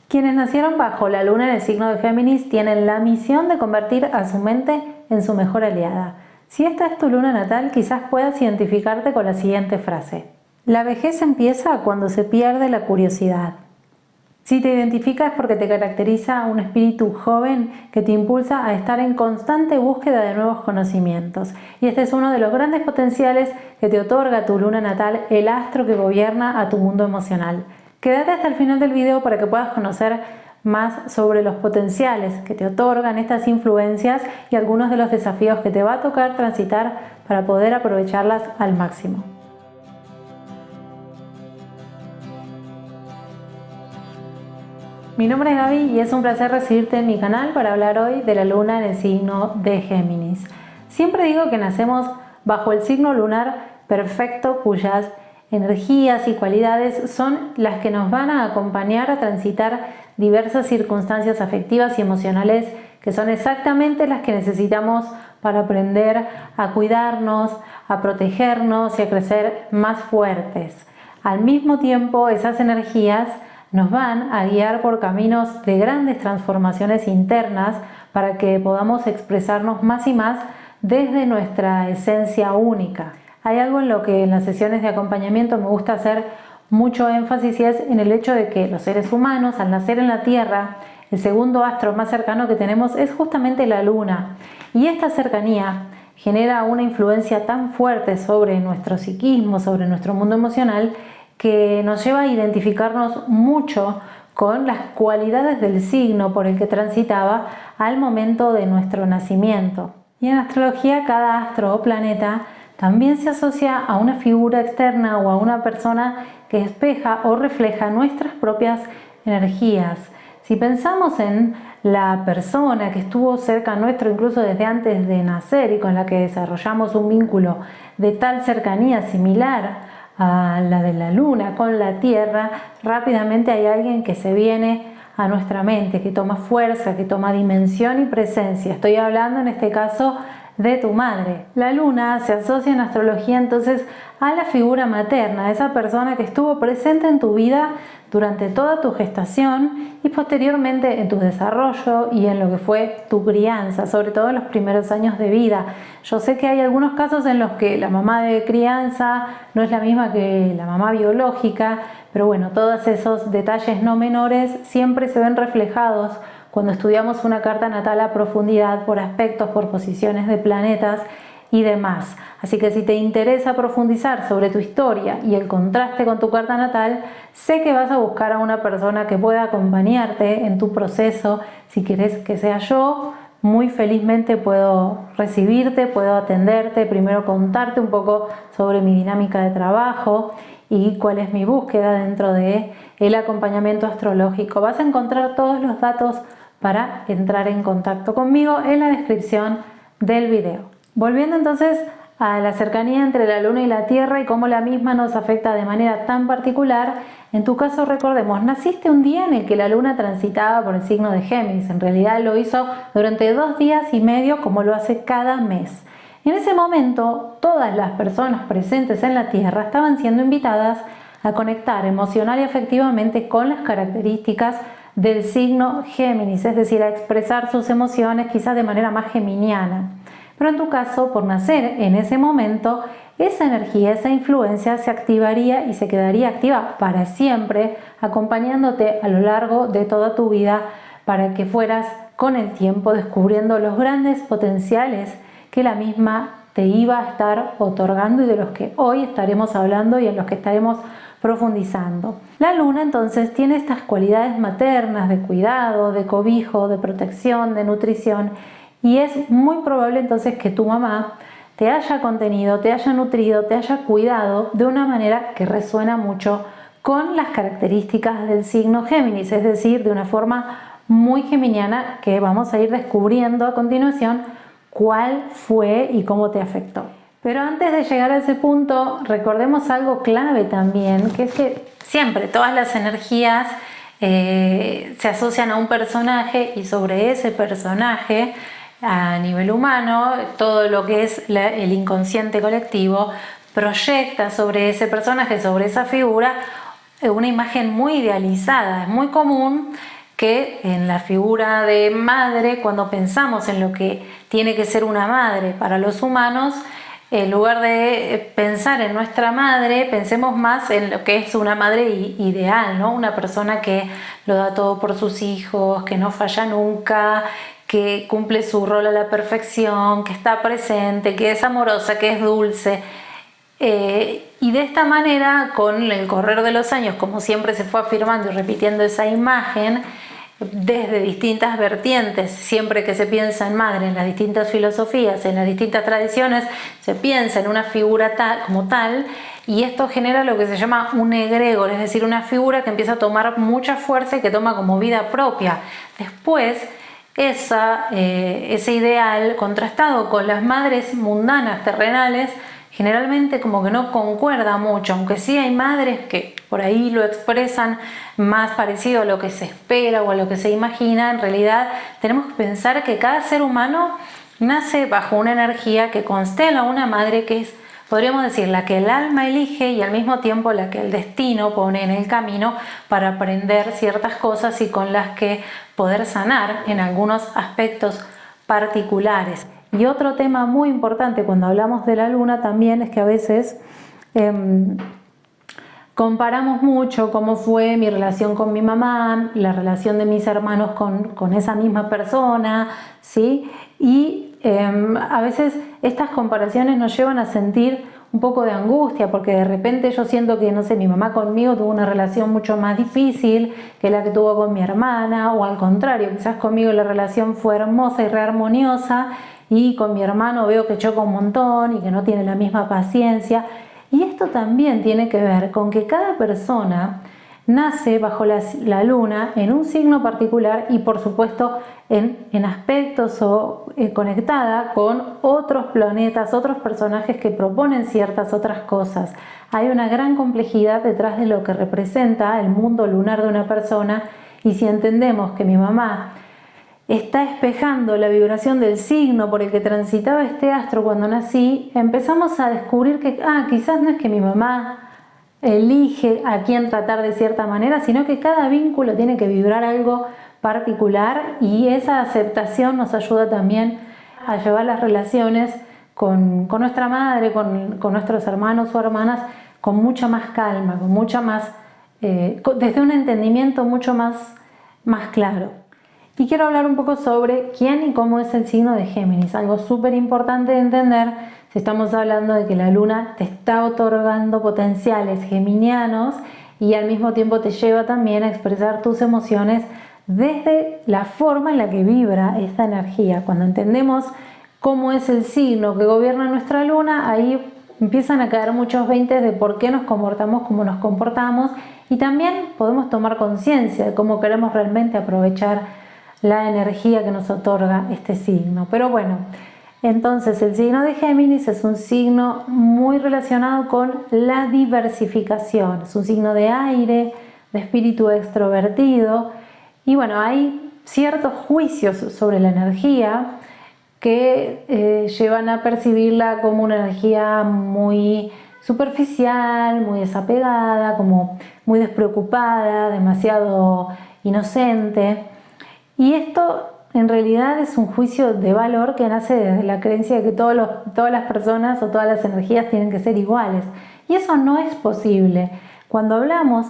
Quienes nacieron bajo la luna en el signo de Géminis tienen la misión de convertir a su mente en su mejor aliada. Si esta es tu luna natal, quizás puedas identificarte con la siguiente frase: la vejez empieza cuando se pierde la curiosidad. Si te identificas es porque te caracteriza un espíritu joven que te impulsa a estar en constante búsqueda de nuevos conocimientos. Y este es uno de los grandes potenciales que te otorga tu luna natal, el astro que gobierna a tu mundo emocional. Quédate hasta el final del video para que puedas conocer más sobre los potenciales que te otorgan estas influencias y algunos de los desafíos que te va a tocar transitar para poder aprovecharlas al máximo. Mi nombre es Gaby y es un placer recibirte en mi canal para hablar hoy de la luna en el signo de Géminis. Siempre digo que nacemos bajo el signo lunar perfecto, cuyas energías y cualidades son las que nos van a acompañar a transitar diversas circunstancias afectivas y emocionales que son exactamente las que necesitamos para aprender a cuidarnos, a protegernos y a crecer más fuertes. Al mismo tiempo, esas energías nos van a guiar por caminos de grandes transformaciones internas para que podamos expresarnos más y más desde nuestra esencia única. Hay algo en lo que en las sesiones de acompañamiento me gusta hacer mucho énfasis y es en el hecho de que los seres humanos, al nacer en la Tierra, el segundo astro más cercano que tenemos es justamente la Luna. Y esta cercanía genera una influencia tan fuerte sobre nuestro psiquismo, sobre nuestro mundo emocional, que nos lleva a identificarnos mucho con las cualidades del signo por el que transitaba al momento de nuestro nacimiento. Y en astrología, cada astro o planeta también se asocia a una figura externa o a una persona que espeja o refleja nuestras propias energías. Si pensamos en la persona que estuvo cerca nuestro incluso desde antes de nacer y con la que desarrollamos un vínculo de tal cercanía similar a la de la luna con la tierra, rápidamente hay alguien que se viene a nuestra mente, que toma fuerza, que toma dimensión y presencia. Estoy hablando en este caso de tu madre. La luna se asocia en astrología entonces a la figura materna, esa persona que estuvo presente en tu vida durante toda tu gestación y posteriormente en tu desarrollo y en lo que fue tu crianza, sobre todo en los primeros años de vida. Yo sé que hay algunos casos en los que la mamá de crianza no es la misma que la mamá biológica, pero bueno, todos esos detalles no menores siempre se ven reflejados cuando estudiamos una carta natal a profundidad por aspectos, por posiciones de planetas y demás. Así que si te interesa profundizar sobre tu historia y el contraste con tu carta natal, sé que vas a buscar a una persona que pueda acompañarte en tu proceso. Si quieres que sea yo, muy felizmente puedo recibirte, puedo atenderte, primero contarte un poco sobre mi dinámica de trabajo y cuál es mi búsqueda dentro de el acompañamiento astrológico. Vas a encontrar todos los datos para entrar en contacto conmigo en la descripción del video. Volviendo entonces a la cercanía entre la luna y la tierra y cómo la misma nos afecta de manera tan particular, en tu caso recordemos, naciste un día en el que la luna transitaba por el signo de Géminis. En realidad lo hizo durante 2 días y medio, como lo hace cada mes. En ese momento, todas las personas presentes en la tierra estaban siendo invitadas a conectar emocional y afectivamente con las características del signo Géminis, es decir, a expresar sus emociones quizás de manera más geminiana. Pero en tu caso, por nacer en ese momento, esa energía, esa influencia se activaría y se quedaría activa para siempre, acompañándote a lo largo de toda tu vida para que fueras con el tiempo descubriendo los grandes potenciales que la misma te iba a estar otorgando y de los que hoy estaremos hablando y en los que estaremos profundizando. La luna entonces tiene estas cualidades maternas de cuidado, de cobijo, de protección, de nutrición, y es muy probable entonces que tu mamá te haya contenido, te haya nutrido, te haya cuidado de una manera que resuena mucho con las características del signo Géminis, es decir, de una forma muy geminiana que vamos a ir descubriendo a continuación cuál fue y cómo te afectó. Pero antes de llegar a ese punto, recordemos algo clave también, que es que siempre todas las energías se asocian a un personaje y sobre ese personaje, a nivel humano, todo lo que es el inconsciente colectivo proyecta sobre ese personaje, sobre esa figura, una imagen muy idealizada. Es muy común que en la figura de madre, cuando pensamos en lo que tiene que ser una madre para los humanos, en lugar de pensar en nuestra madre, pensemos más en lo que es una madre ideal, ¿no? Una persona que lo da todo por sus hijos, que no falla nunca, que cumple su rol a la perfección, que está presente, que es amorosa, que es dulce. Y de esta manera, con el correr de los años, como siempre se fue afirmando y repitiendo esa imagen, desde distintas vertientes, siempre que se piensa en madre, en las distintas filosofías, en las distintas tradiciones, se piensa en una figura como tal, y esto genera lo que se llama un egregor, es decir, una figura que empieza a tomar mucha fuerza y que toma como vida propia. Después, ese ideal contrastado con las madres mundanas, terrenales, generalmente como que no concuerda mucho, aunque sí hay madres que por ahí lo expresan más parecido a lo que se espera o a lo que se imagina. En realidad tenemos que pensar que cada ser humano nace bajo una energía que constela a una madre que es, podríamos decir, la que el alma elige y al mismo tiempo la que el destino pone en el camino para aprender ciertas cosas y con las que poder sanar en algunos aspectos particulares. Y otro tema muy importante cuando hablamos de la luna también es que a veces comparamos mucho cómo fue mi relación con mi mamá, la relación de mis hermanos con esa misma persona, ¿sí? Y a veces estas comparaciones nos llevan a sentir un poco de angustia, porque de repente yo siento que, no sé, mi mamá conmigo tuvo una relación mucho más difícil que la que tuvo con mi hermana, o al contrario, quizás conmigo la relación fue hermosa y rearmoniosa, y con mi hermano veo que choca un montón y que no tiene la misma paciencia. Y esto también tiene que ver con que cada persona nace bajo la luna en un signo particular y por supuesto en aspectos o conectada con otros planetas, otros personajes que proponen ciertas otras cosas. Hay una gran complejidad detrás de lo que representa el mundo lunar de una persona, y si entendemos que mi mamá está espejando la vibración del signo por el que transitaba este astro cuando nací, empezamos a descubrir que quizás no es que mi mamá elige a quién tratar de cierta manera, sino que cada vínculo tiene que vibrar algo particular, y esa aceptación nos ayuda también a llevar las relaciones con nuestra madre, con nuestros hermanos o hermanas, con mucha más calma, con mucha más, desde un entendimiento mucho más claro. Y quiero hablar un poco sobre quién y cómo es el signo de Géminis, algo súper importante de entender si estamos hablando de que la luna te está otorgando potenciales geminianos y al mismo tiempo te lleva también a expresar tus emociones desde la forma en la que vibra esta energía. Cuando entendemos cómo es el signo que gobierna nuestra luna, ahí empiezan a caer muchos veintes de por qué nos comportamos como nos comportamos, y también podemos tomar conciencia de cómo queremos realmente aprovechar la energía que nos otorga este signo. Pero bueno, entonces el signo de Géminis es un signo muy relacionado con la diversificación, es un signo de aire, de espíritu extrovertido, y bueno, hay ciertos juicios sobre la energía que llevan a percibirla como una energía muy superficial, muy desapegada, como muy despreocupada, demasiado inocente. Y esto en realidad es un juicio de valor que nace desde la creencia de que todas las personas o todas las energías tienen que ser iguales. Y eso no es posible. Cuando hablamos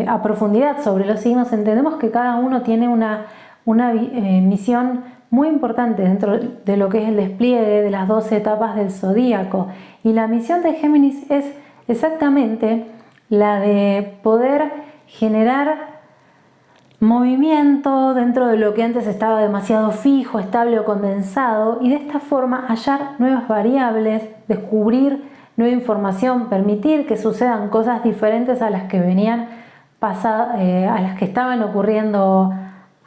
a profundidad sobre los signos, entendemos que cada uno tiene una misión muy importante dentro de lo que es el despliegue de las 12 etapas del zodíaco. Y la misión de Géminis es exactamente la de poder generar movimiento dentro de lo que antes estaba demasiado fijo, estable o condensado, y de esta forma hallar nuevas variables, descubrir nueva información, permitir que sucedan cosas diferentes a las que a las que estaban ocurriendo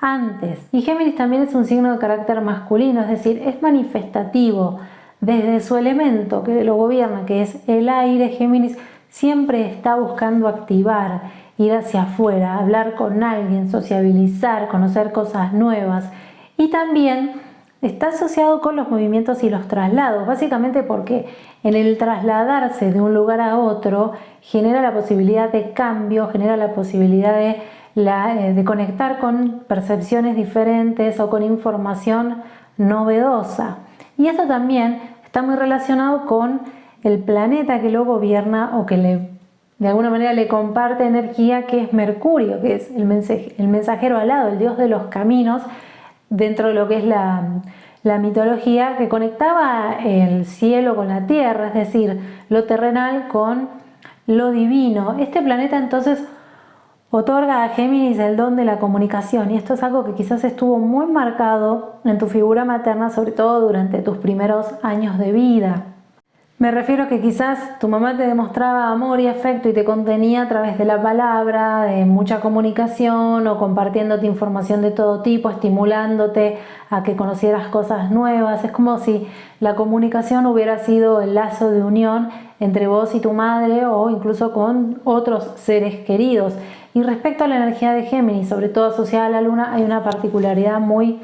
antes. Y Géminis también es un signo de carácter masculino, es decir, es manifestativo. Desde su elemento que lo gobierna, que es el aire, Géminis siempre está buscando activar, ir hacia afuera, hablar con alguien, sociabilizar, conocer cosas nuevas, y también está asociado con los movimientos y los traslados, básicamente porque en el trasladarse de un lugar a otro genera la posibilidad de cambio, genera la posibilidad de de conectar con percepciones diferentes o con información novedosa. Y esto también está muy relacionado con el planeta que lo gobierna o que de alguna manera le comparte energía, que es Mercurio, que es el mensajero alado, el dios de los caminos, dentro de lo que es la mitología, que conectaba el cielo con la tierra, es decir, lo terrenal con lo divino. Este planeta entonces otorga a Géminis el don de la comunicación, y esto es algo que quizás estuvo muy marcado en tu figura materna, sobre todo durante tus primeros años de vida. Me refiero a que quizás tu mamá te demostraba amor y afecto y te contenía a través de la palabra, de mucha comunicación o compartiéndote información de todo tipo, estimulándote a que conocieras cosas nuevas. Es como si la comunicación hubiera sido el lazo de unión entre vos y tu madre, o incluso con otros seres queridos. Y respecto a la energía de Géminis, sobre todo asociada a la luna, hay una particularidad muy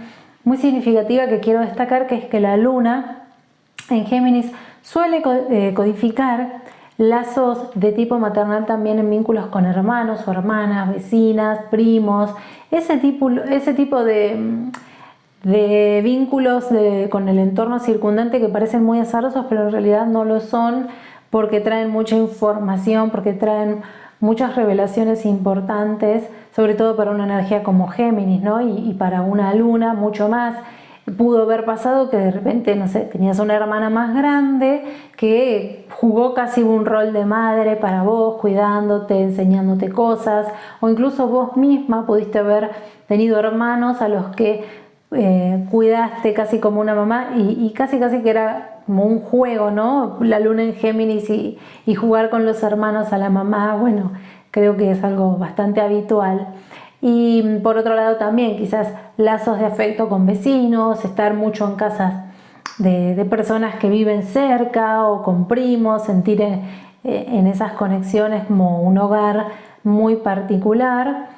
significativa que quiero destacar, que es que la luna en Géminis suele codificar lazos de tipo maternal también en vínculos con hermanos o hermanas, vecinas, primos, ese tipo de vínculos con el entorno circundante que parecen muy azarosos, pero en realidad no lo son, porque traen mucha información, porque traen muchas revelaciones importantes, sobre todo para una energía como Géminis, ¿no? Y para una luna mucho más. Pudo haber pasado que de repente, no sé, tenías una hermana más grande que jugó casi un rol de madre para vos, cuidándote, enseñándote cosas, o incluso vos misma pudiste haber tenido hermanos a los que cuidaste casi como una mamá, y casi que era como un juego, ¿no? La luna en Géminis y jugar con los hermanos a la mamá, bueno, creo que es algo bastante habitual. Y por otro lado también quizás lazos de afecto con vecinos, estar mucho en casas de personas que viven cerca o con primos, sentir en esas conexiones como un hogar muy particular.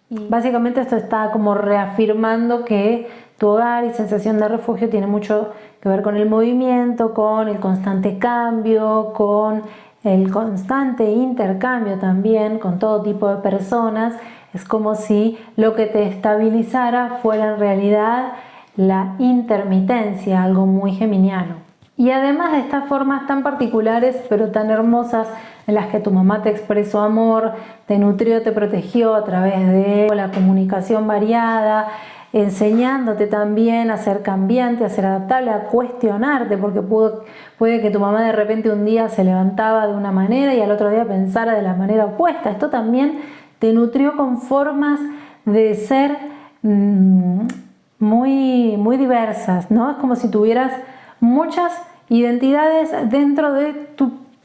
Y básicamente esto está como reafirmando que tu hogar y sensación de refugio tiene mucho que ver con el movimiento, con el constante cambio, con el constante intercambio también con todo tipo de personas. Es como si lo que te estabilizara fuera en realidad la intermitencia, algo muy geminiano. Y además de estas formas tan particulares pero tan hermosas en las que tu mamá te expresó amor, te nutrió, te protegió a través de la comunicación variada, enseñándote también a ser cambiante, a ser adaptable, a cuestionarte, porque puede que tu mamá de repente un día se levantaba de una manera y al otro día pensara de la manera opuesta. Esto también te nutrió con formas de ser muy diversas, ¿no? Es como si tuvieras muchas identidades dentro de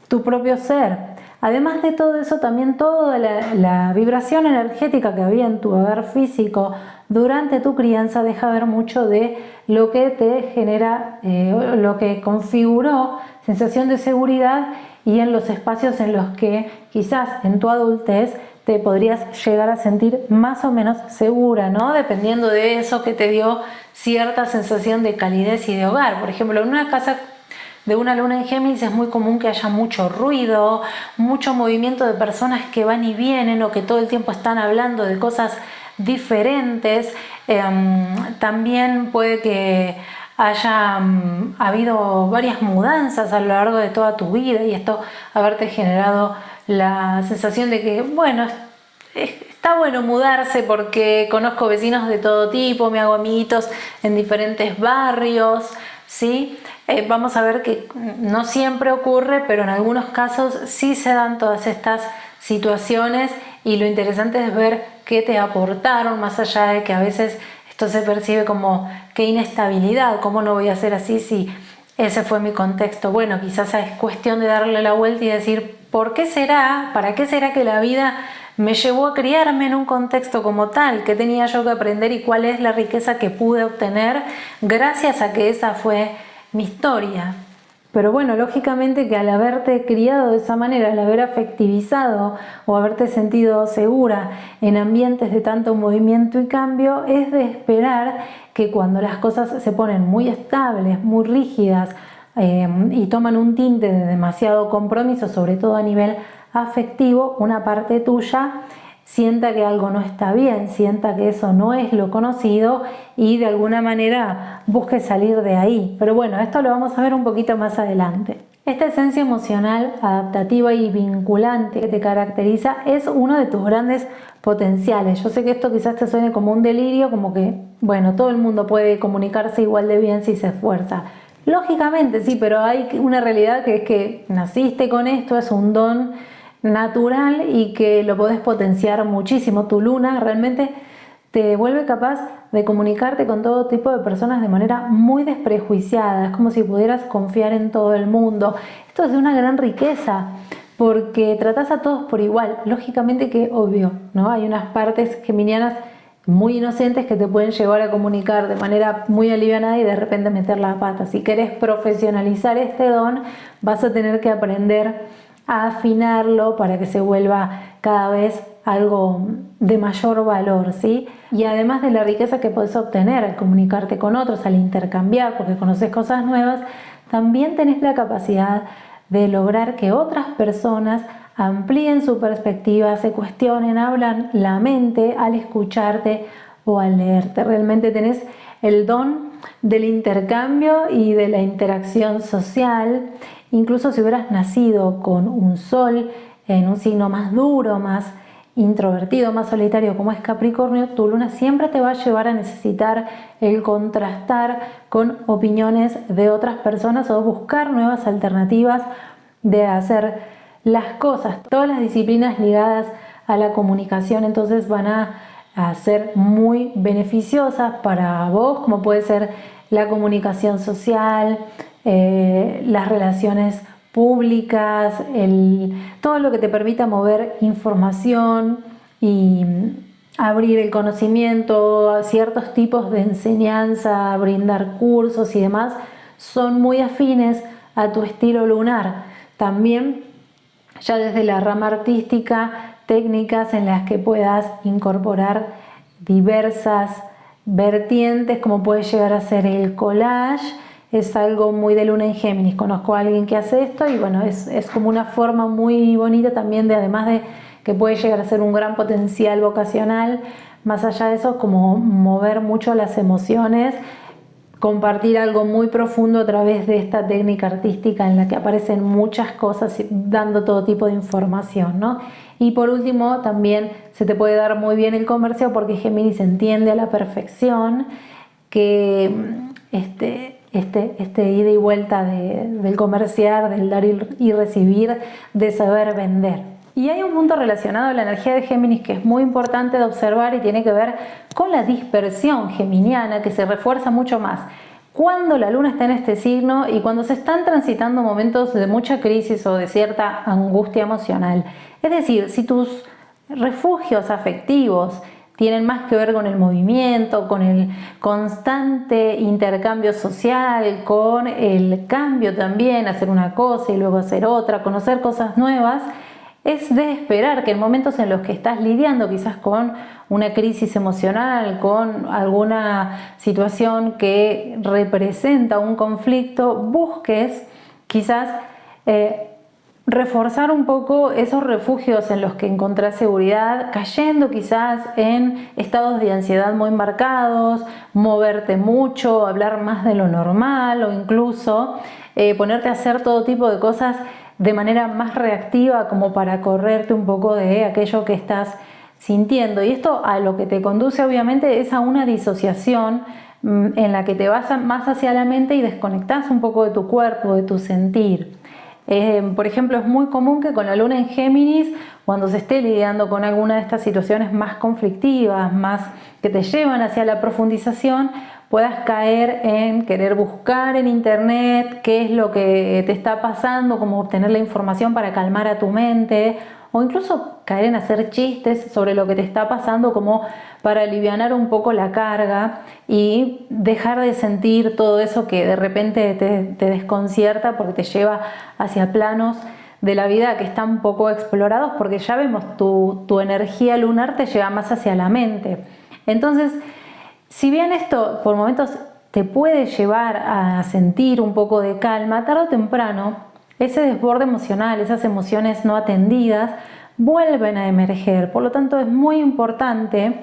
tu propio ser. Además de todo eso, también toda la vibración energética que había en tu hogar físico durante tu crianza deja ver mucho de lo que te genera, lo que configuró sensación de seguridad, y en los espacios en los que quizás en tu adultez te podrías llegar a sentir más o menos segura, ¿no? Dependiendo de eso que te dio cierta sensación de calidez y de hogar. Por ejemplo, en una casa de una luna en Géminis es muy común que haya mucho ruido, mucho movimiento de personas que van y vienen o que todo el tiempo están hablando de cosas diferentes. También puede que haya habido varias mudanzas a lo largo de toda tu vida, y esto haberte generado la sensación de que, bueno, está bueno mudarse porque conozco vecinos de todo tipo, me hago amiguitos en diferentes barrios, ¿sí? Vamos a ver que no siempre ocurre, pero en algunos casos sí se dan todas estas situaciones, y lo interesante es ver qué te aportaron, más allá de que a veces esto se percibe como qué inestabilidad, cómo no voy a ser así si ese fue mi contexto. Bueno, quizás es cuestión de darle la vuelta y decir, ¿por qué será? ¿Para qué será que la vida me llevó a criarme en un contexto como tal? ¿Qué tenía yo que aprender y cuál es la riqueza que pude obtener gracias a que esa fue mi historia? Pero bueno, lógicamente que al haberte criado de esa manera, al haber afectivizado o haberte sentido segura en ambientes de tanto movimiento y cambio, es de esperar que cuando las cosas se ponen muy estables, muy rígidas y toman un tinte de demasiado compromiso, sobre todo a nivel afectivo, una parte tuya sienta que algo no está bien, sienta que eso no es lo conocido y de alguna manera busque salir de ahí. Pero bueno, esto lo vamos a ver un poquito más adelante. Esta esencia emocional, adaptativa y vinculante que te caracteriza es uno de tus grandes potenciales. Yo sé que esto quizás te suene como un delirio, como que, bueno, todo el mundo puede comunicarse igual de bien si se esfuerza. Lógicamente sí, pero hay una realidad que es que naciste con esto, es un don natural y que lo podés potenciar muchísimo. Tu luna realmente te vuelve capaz de comunicarte con todo tipo de personas de manera muy desprejuiciada. Es como si pudieras confiar en todo el mundo. Esto es de una gran riqueza porque tratás a todos por igual. Lógicamente que obvio, ¿no? Hay unas partes geminianas muy inocentes que te pueden llevar a comunicar de manera muy alivianada y de repente meter la pata. Si querés profesionalizar este don, vas a tener que aprender a afinarlo para que se vuelva cada vez algo de mayor valor, ¿sí? Y además de la riqueza que puedes obtener al comunicarte con otros, al intercambiar, porque conoces cosas nuevas, también tenés la capacidad de lograr que otras personas amplíen su perspectiva, se cuestionen, abran la mente al escucharte o al leerte. Realmente tenés el don del intercambio y de la interacción social. Incluso si hubieras nacido con un sol en un signo más duro, más introvertido, más solitario como es Capricornio, tu luna siempre te va a llevar a necesitar el contrastar con opiniones de otras personas o buscar nuevas alternativas de hacer las cosas. Todas las disciplinas ligadas a la comunicación entonces van a ser muy beneficiosas para vos, como puede ser la comunicación social, las relaciones públicas, todo lo que te permita mover información y abrir el conocimiento, ciertos tipos de enseñanza, brindar cursos y demás, son muy afines a tu estilo lunar. También ya desde la rama artística, técnicas en las que puedas incorporar diversas vertientes, como puede llegar a ser el collage. Es algo muy de luna en Géminis. Conozco a alguien que hace esto y bueno, es como una forma muy bonita también de, además de que puede llegar a ser un gran potencial vocacional, más allá de eso, como mover mucho las emociones, compartir algo muy profundo a través de esta técnica artística en la que aparecen muchas cosas dando todo tipo de información, ¿no? Y por último también se te puede dar muy bien el comercio porque Géminis entiende a la perfección que este ida y vuelta del comerciar, del dar y recibir, de saber vender. Y hay un punto relacionado a la energía de Géminis que es muy importante de observar y tiene que ver con la dispersión geminiana, que se refuerza mucho más cuando la luna está en este signo y cuando se están transitando momentos de mucha crisis o de cierta angustia emocional. Es decir, si tus refugios afectivos tienen más que ver con el movimiento, con el constante intercambio social, con el cambio también, hacer una cosa y luego hacer otra, conocer cosas nuevas, es de esperar que en momentos en los que estás lidiando quizás con una crisis emocional, con alguna situación que representa un conflicto, busques quizás reforzar un poco esos refugios en los que encontrás seguridad, cayendo quizás en estados de ansiedad muy marcados, moverte mucho, hablar más de lo normal o incluso ponerte a hacer todo tipo de cosas de manera más reactiva como para correrte un poco de aquello que estás sintiendo. Y esto a lo que te conduce obviamente es a una disociación en la que te vas más hacia la mente y desconectás un poco de tu cuerpo, de tu sentir. Por ejemplo, es muy común que con la luna en Géminis, cuando se esté lidiando con alguna de estas situaciones más conflictivas, más que te llevan hacia la profundización, puedas caer en querer buscar en internet qué es lo que te está pasando, cómo obtener la información para calmar a tu mente, o incluso caer en hacer chistes sobre lo que te está pasando como para alivianar un poco la carga y dejar de sentir todo eso que de repente te desconcierta porque te lleva hacia planos de la vida que están poco explorados, porque ya vemos tu energía lunar te lleva más hacia la mente. Entonces, si bien esto por momentos te puede llevar a sentir un poco de calma, tarde o temprano ese desborde emocional, esas emociones no atendidas vuelven a emerger. Por lo tanto, es muy importante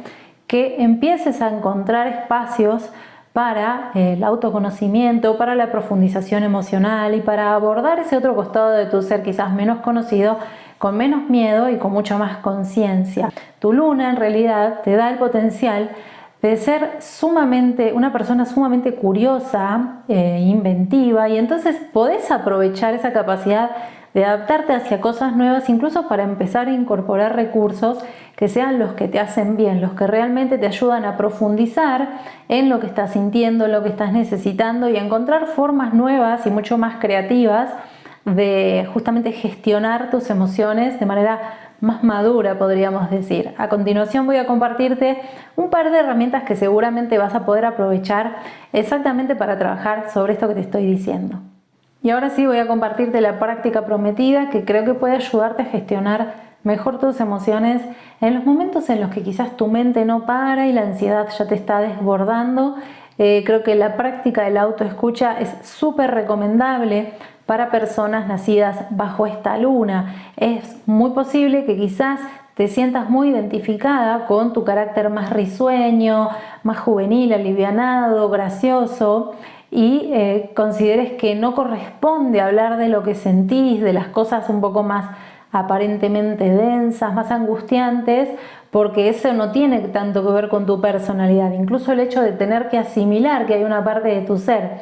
que empieces a encontrar espacios para el autoconocimiento, para la profundización emocional y para abordar ese otro costado de tu ser quizás menos conocido, con menos miedo y con mucha más conciencia. Tu luna en realidad te da el potencial de ser una persona sumamente curiosa, inventiva, y entonces podés aprovechar esa capacidad de adaptarte hacia cosas nuevas, incluso para empezar a incorporar recursos que sean los que te hacen bien, los que realmente te ayudan a profundizar en lo que estás sintiendo, en lo que estás necesitando y a encontrar formas nuevas y mucho más creativas de justamente gestionar tus emociones de manera más madura, podríamos decir. A continuación voy a compartirte un par de herramientas que seguramente vas a poder aprovechar exactamente para trabajar sobre esto que te estoy diciendo. Y ahora sí voy a compartirte la práctica prometida que creo que puede ayudarte a gestionar mejor tus emociones en los momentos en los que quizás tu mente no para y la ansiedad ya te está desbordando. Creo que la práctica de la autoescucha es súper recomendable para personas nacidas bajo esta luna. Es muy posible que quizás te sientas muy identificada con tu carácter más risueño, más juvenil, alivianado, gracioso, y consideres que no corresponde hablar de lo que sentís, de las cosas un poco más aparentemente densas, más angustiantes, porque eso no tiene tanto que ver con tu personalidad. Incluso el hecho de tener que asimilar que hay una parte de tu ser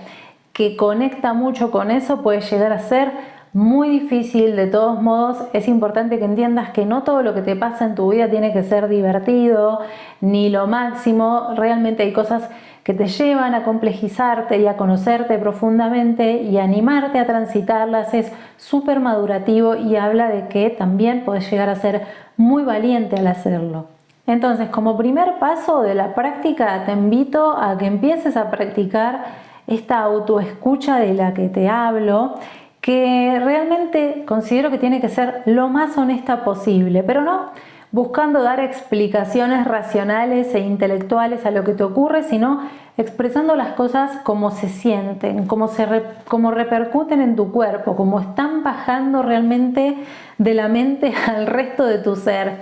que conecta mucho con eso puede llegar a ser muy difícil. De todos modos, es importante que entiendas que no todo lo que te pasa en tu vida tiene que ser divertido ni lo máximo. Realmente hay cosas que te llevan a complejizarte y a conocerte profundamente, y animarte a transitarlas es súper madurativo y habla de que también puedes llegar a ser muy valiente al hacerlo. Entonces, como primer paso de la práctica, te invito a que empieces a practicar esta autoescucha de la que te hablo, que realmente considero que tiene que ser lo más honesta posible, pero no buscando dar explicaciones racionales e intelectuales a lo que te ocurre, sino expresando las cosas como se sienten, como repercuten en tu cuerpo, como están bajando realmente de la mente al resto de tu ser.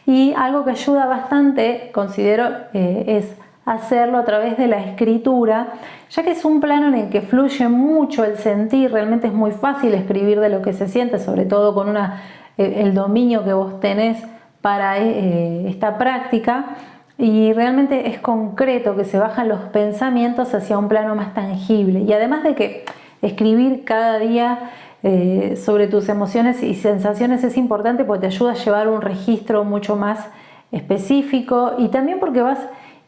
Y algo que ayuda bastante, considero, es hacerlo a través de la escritura, ya que es un plano en el que fluye mucho el sentir. Realmente es muy fácil escribir de lo que se siente, sobre todo con el dominio que vos tenés para esta práctica, y realmente es concreto, que se bajan los pensamientos hacia un plano más tangible. Y además de que escribir cada día sobre tus emociones y sensaciones es importante, porque te ayuda a llevar un registro mucho más específico, y también porque vas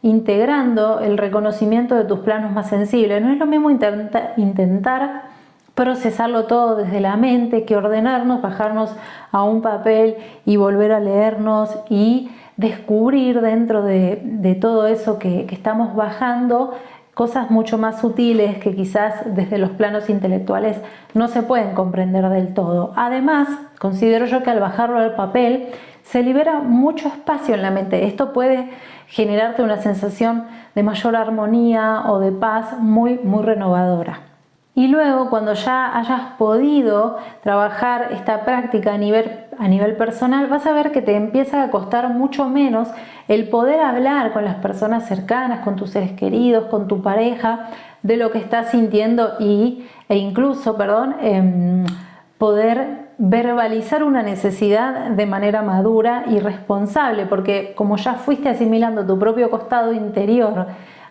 integrando el reconocimiento de tus planos más sensibles. No es lo mismo intentar procesarlo todo desde la mente que ordenarnos, bajarnos a un papel y volver a leernos y descubrir dentro de todo eso que estamos bajando cosas mucho más sutiles que quizás desde los planos intelectuales no se pueden comprender del todo. Además, considero yo que al bajarlo al papel se libera mucho espacio en la mente. Esto puede generarte una sensación de mayor armonía o de paz muy renovadora. Y luego, cuando ya hayas podido trabajar esta práctica a nivel personal, vas a ver que te empieza a costar mucho menos el poder hablar con las personas cercanas, con tus seres queridos, con tu pareja, de lo que estás sintiendo e incluso, poder verbalizar una necesidad de manera madura y responsable, porque como ya fuiste asimilando tu propio costado interior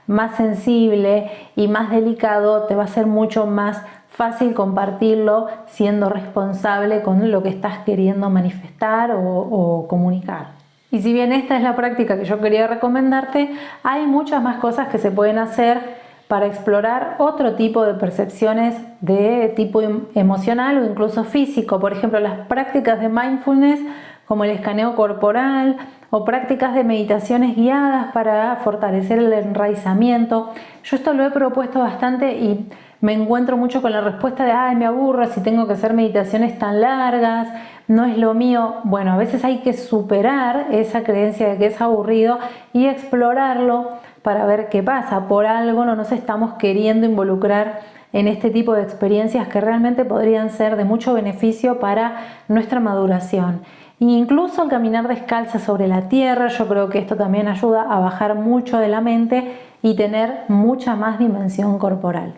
más sensible y más delicado, te va a ser mucho más fácil compartirlo siendo responsable con lo que estás queriendo manifestar o comunicar. Y si bien esta es la práctica que yo quería recomendarte, hay muchas más cosas que se pueden hacer para explorar otro tipo de percepciones de tipo emocional o incluso físico. Por ejemplo, las prácticas de mindfulness, como el escaneo corporal, o prácticas de meditaciones guiadas para fortalecer el enraizamiento. Yo esto lo he propuesto bastante y me encuentro mucho con la respuesta de "ay, me aburro si tengo que hacer meditaciones tan largas, no es lo mío". Bueno, a veces hay que superar esa creencia de que es aburrido y explorarlo para ver qué pasa. Por algo no nos estamos queriendo involucrar en este tipo de experiencias que realmente podrían ser de mucho beneficio para nuestra maduración. E incluso al caminar descalza sobre la tierra, yo creo que esto también ayuda a bajar mucho de la mente y tener mucha más dimensión corporal.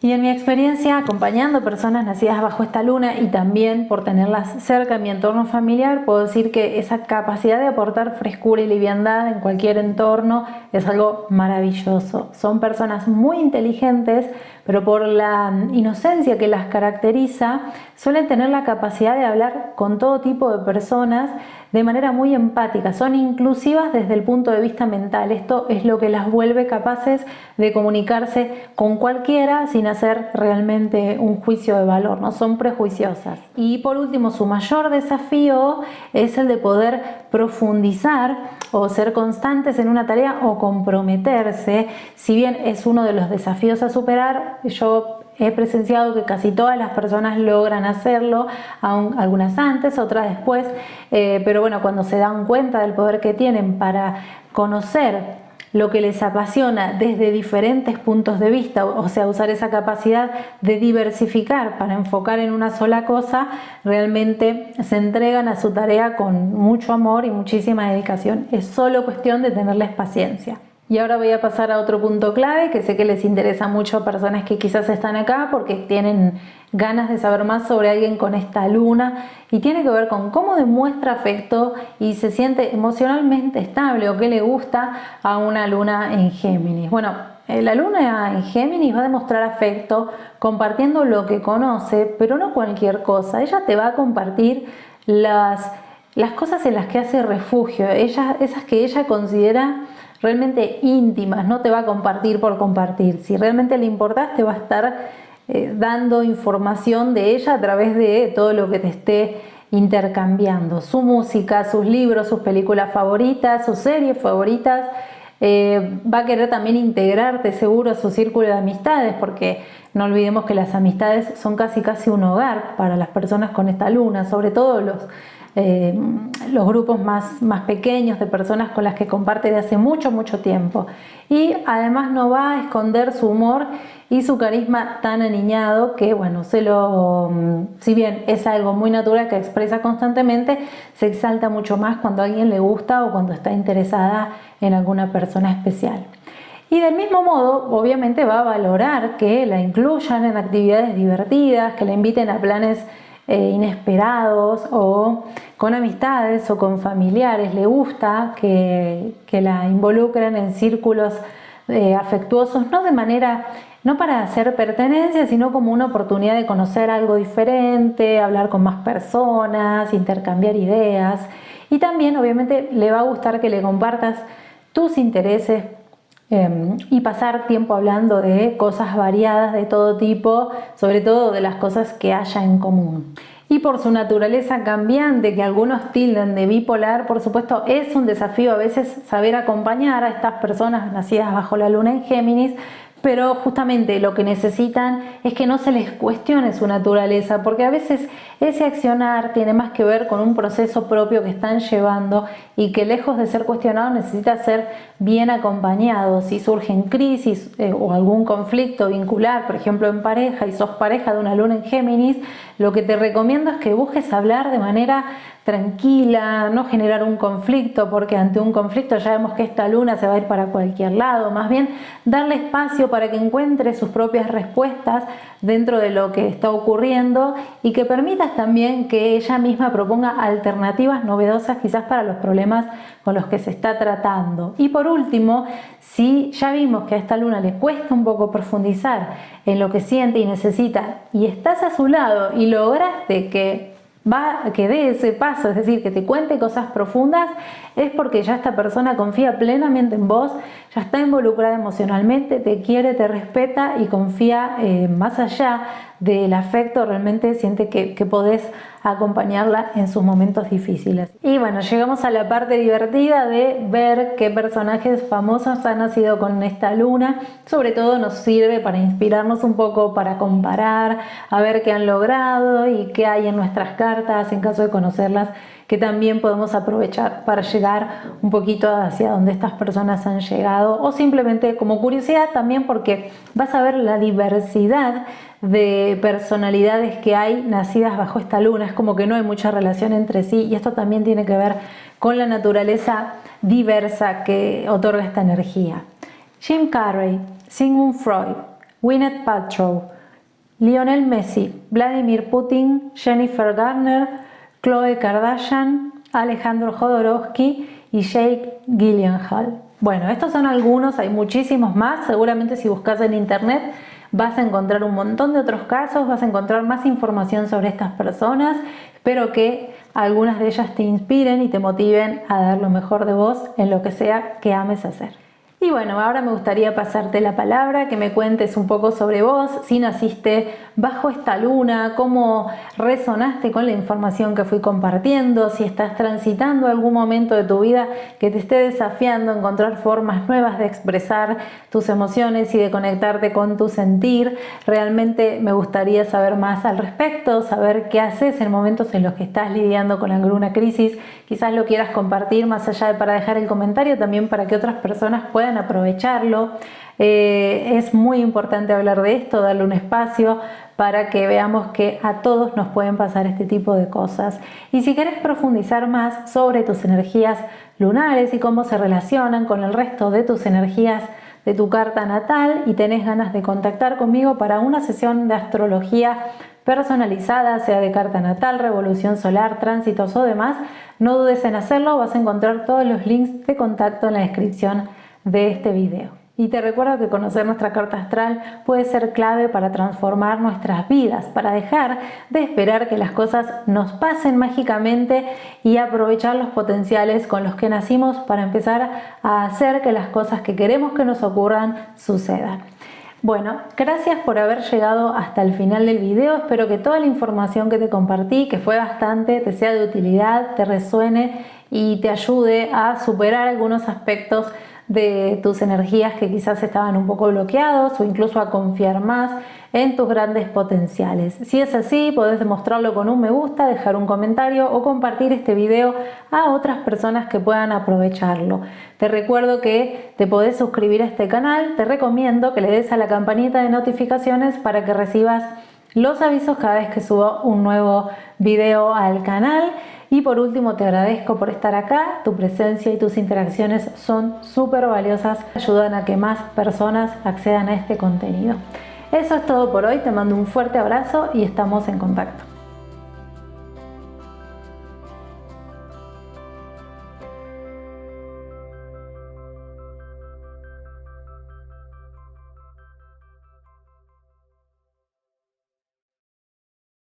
Y en mi experiencia acompañando personas nacidas bajo esta luna y también por tenerlas cerca en mi entorno familiar, puedo decir que esa capacidad de aportar frescura y liviandad en cualquier entorno es algo maravilloso. Son personas muy inteligentes, pero por la inocencia que las caracteriza, suelen tener la capacidad de hablar con todo tipo de personas de manera muy empática, son inclusivas desde el punto de vista mental. Esto es lo que las vuelve capaces de comunicarse con cualquiera sin hacer realmente un juicio de valor, no son prejuiciosas. Y por último, su mayor desafío es el de poder profundizar o ser constantes en una tarea o comprometerse. Si bien es uno de los desafíos a superar, yo he presenciado que casi todas las personas logran hacerlo, algunas antes, otras después, pero bueno, cuando se dan cuenta del poder que tienen para conocer lo que les apasiona desde diferentes puntos de vista, o sea, usar esa capacidad de diversificar para enfocar en una sola cosa, realmente se entregan a su tarea con mucho amor y muchísima dedicación. Es solo cuestión de tenerles paciencia. Y ahora voy a pasar a otro punto clave que sé que les interesa mucho a personas que quizás están acá porque tienen ganas de saber más sobre alguien con esta luna, y tiene que ver con cómo demuestra afecto y se siente emocionalmente estable o qué le gusta a una luna en Géminis. Bueno, la luna en Géminis va a demostrar afecto compartiendo lo que conoce, pero no cualquier cosa. Ella te va a compartir las cosas en las que hace refugio, esas que ella considera realmente íntimas, no te va a compartir por compartir. Si realmente le importas, te va a estar dando información de ella a través de todo lo que te esté intercambiando. Su música, sus libros, sus películas favoritas, sus series favoritas. Va a querer también integrarte seguro a su círculo de amistades, porque no olvidemos que las amistades son casi un hogar para las personas con esta luna, sobre todo los grupos más pequeños de personas con las que comparte de hace mucho tiempo. Y además no va a esconder su humor y su carisma tan aniñado que, bueno, si bien es algo muy natural que expresa constantemente, se exalta mucho más cuando a alguien le gusta o cuando está interesada en alguna persona especial. Y del mismo modo, obviamente va a valorar que la incluyan en actividades divertidas, que la inviten a planes inesperados o con amistades o con familiares. Le gusta que la involucren en círculos afectuosos, no para hacer pertenencia, sino como una oportunidad de conocer algo diferente, hablar con más personas, intercambiar ideas. Y también obviamente le va a gustar que le compartas tus intereses y pasar tiempo hablando de cosas variadas de todo tipo, sobre todo de las cosas que haya en común. Y por su naturaleza cambiante, que algunos tildan de bipolar, por supuesto es un desafío a veces saber acompañar a estas personas nacidas bajo la luna en Géminis, pero justamente lo que necesitan es que no se les cuestione su naturaleza, porque a veces ese accionar tiene más que ver con un proceso propio que están llevando y que lejos de ser cuestionado necesita ser bien acompañado. Si surgen crisis o algún conflicto vincular, por ejemplo en pareja, y sos pareja de una luna en Géminis, lo que te recomiendo es que busques hablar de manera tranquila, no generar un conflicto, porque ante un conflicto ya vemos que esta luna se va a ir para cualquier lado. Más bien darle espacio para que encuentre sus propias respuestas dentro de lo que está ocurriendo, y que permitas también que ella misma proponga alternativas novedosas quizás para los problemas con los que se está tratando. Y por último, si ya vimos que a esta luna le cuesta un poco profundizar en lo que siente y necesita, y estás a su lado y lograste que dé ese paso, es decir, que te cuente cosas profundas, es porque ya esta persona confía plenamente en vos, ya está involucrada emocionalmente, te quiere, te respeta y confía más allá del afecto, realmente siente que podés acompañarla en sus momentos difíciles. Y bueno, llegamos a la parte divertida de ver qué personajes famosos han nacido con esta luna. Sobre todo nos sirve para inspirarnos un poco, para comparar, a ver qué han logrado y qué hay en nuestras cartas en caso de conocerlas, que también podemos aprovechar para llegar un poquito hacia donde estas personas han llegado, o simplemente como curiosidad también, porque vas a ver la diversidad de personalidades que hay nacidas bajo esta luna. Es como que no hay mucha relación entre sí, y esto también tiene que ver con la naturaleza diversa que otorga esta energía. Jim Carrey, Sigmund Freud, Gwyneth Paltrow, Lionel Messi, Vladimir Putin, Jennifer Garner, Khloe Kardashian, Alejandro Jodorowsky y Jake Gyllenhaal. Bueno, estos son algunos, hay muchísimos más. Seguramente si buscas en internet vas a encontrar un montón de otros casos, vas a encontrar más información sobre estas personas. Espero que algunas de ellas te inspiren y te motiven a dar lo mejor de vos en lo que sea que ames hacer. Y bueno, ahora me gustaría pasarte la palabra, que me cuentes un poco sobre vos, si naciste bajo esta luna, cómo resonaste con la información que fui compartiendo, si estás transitando algún momento de tu vida que te esté desafiando a encontrar formas nuevas de expresar tus emociones y de conectarte con tu sentir. Realmente me gustaría saber más al respecto, saber qué haces en momentos en los que estás lidiando con alguna crisis. Quizás lo quieras compartir más allá de para dejar el comentario, también para que otras personas puedan aprovecharlo. Es muy importante hablar de esto, darle un espacio para que veamos que a todos nos pueden pasar este tipo de cosas. Y si quieres profundizar más sobre tus energías lunares y cómo se relacionan con el resto de tus energías de tu carta natal y tenés ganas de contactar conmigo para una sesión de astrología personalizada, sea de carta natal, revolución solar, tránsitos o demás, no dudes en hacerlo. Vas a encontrar todos los links de contacto en la descripción de este video. Y te recuerdo que conocer nuestra carta astral puede ser clave para transformar nuestras vidas, para dejar de esperar que las cosas nos pasen mágicamente y aprovechar los potenciales con los que nacimos para empezar a hacer que las cosas que queremos que nos ocurran sucedan. Bueno, gracias por haber llegado hasta el final del video. Espero que toda la información que te compartí, que fue bastante, te sea de utilidad, te resuene y te ayude a superar algunos aspectos de tus energías que quizás estaban un poco bloqueados, o incluso a confiar más en tus grandes potenciales. Si es así, podés demostrarlo con un me gusta, dejar un comentario o compartir este video a otras personas que puedan aprovecharlo. Te recuerdo que te podés suscribir a este canal. Te recomiendo que le des a la campanita de notificaciones para que recibas los avisos cada vez que subo un nuevo video al canal. Y por último, te agradezco por estar acá. Tu presencia y tus interacciones son súper valiosas, ayudan a que más personas accedan a este contenido. Eso es todo por hoy, te mando un fuerte abrazo y estamos en contacto.